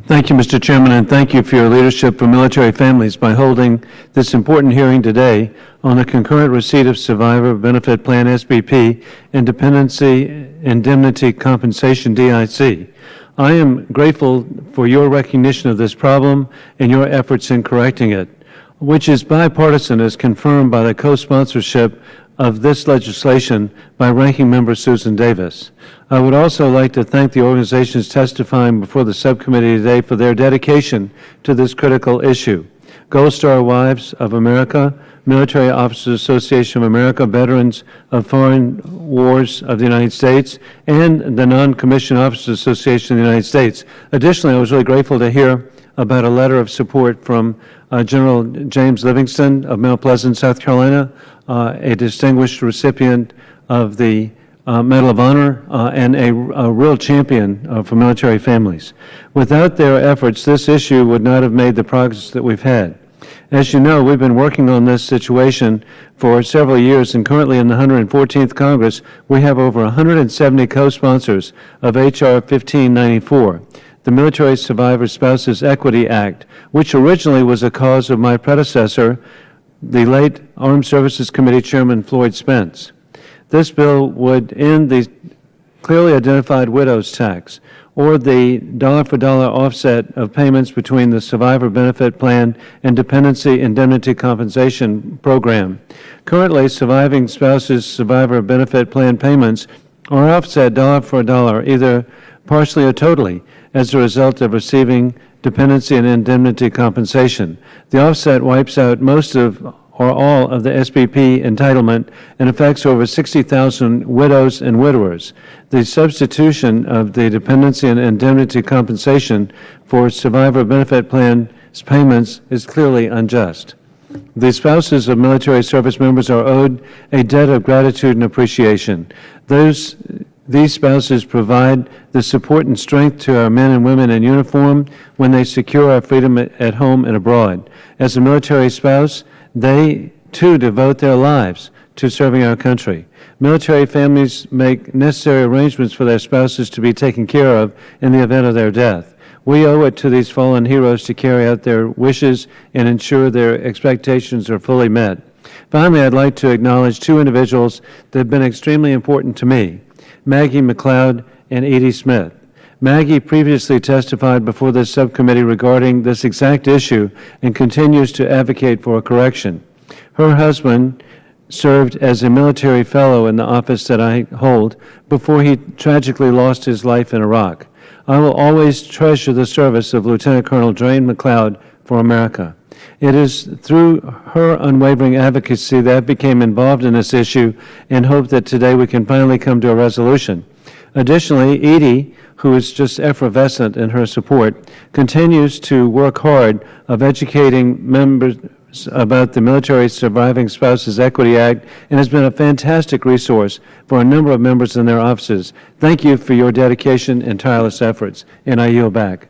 Thank you, Mr. Chairman, and thank you for your leadership for military families by holding this important hearing today on the concurrent receipt of Survivor Benefit Plan SBP and Dependency Indemnity Compensation DIC. I am grateful for your recognition of this problem and your efforts in correcting it, which is bipartisan as confirmed by the co-sponsorship of this legislation by Ranking Member Susan Davis. I would also like to thank the organizations testifying before the subcommittee today for their dedication to this critical issue. Gold Star Wives of America, Military Officers Association of America, Veterans of Foreign Wars of the United States, and the Non-Commissioned Officers Association of the United States. Additionally, I was really grateful to hear about a letter of support from General James Livingston of Mount Pleasant, South Carolina, a distinguished recipient of the Medal of Honor and a real champion for military families. Without their efforts, this issue would not have made the progress that we've had. As you know, we've been working on this situation for several years, and currently in the 114th Congress, we have over 170 co-sponsors of H.R. 1594. The Military Survivor Spouses Equity Act, which originally was a cause of my predecessor, the late Armed Services Committee Chairman Floyd Spence. This bill would end the clearly identified widow's tax or the dollar-for-dollar offset of payments between the Survivor Benefit Plan and Dependency Indemnity Compensation Program. Currently, surviving spouses' Survivor Benefit Plan payments are offset dollar for dollar, either partially or totally, as a result of receiving dependency and indemnity compensation. The offset wipes out most of or all of the SBP entitlement and affects over 60,000 widows and widowers. The substitution of the dependency and indemnity compensation for Survivor Benefit Plan payments is clearly unjust. The spouses of military service members are owed a debt of gratitude and appreciation. These spouses provide the support and strength to our men and women in uniform when they secure our freedom at home and abroad. As a military spouse, they too devote their lives to serving our country. Military families make necessary arrangements for their spouses to be taken care of in the event of their death. We owe it to these fallen heroes to carry out their wishes and ensure their expectations are fully met. Finally, I'd like to acknowledge two individuals that have been extremely important to me, Maggie McLeod and Edie Smith. Maggie previously testified before this subcommittee regarding this exact issue and continues to advocate for a correction. Her husband served as a military fellow in the office that I hold before he tragically lost his life in Iraq. I will always treasure the service of Lieutenant Colonel Drain McLeod for America. It is through her unwavering advocacy that I became involved in this issue and hope that today we can finally come to a resolution. Additionally, Edie, who is just effervescent in her support, continues to work hard of educating members about the Military Surviving Spouses Equity Act and has been a fantastic resource for a number of members in their offices. Thank you for your dedication and tireless efforts, and I yield back.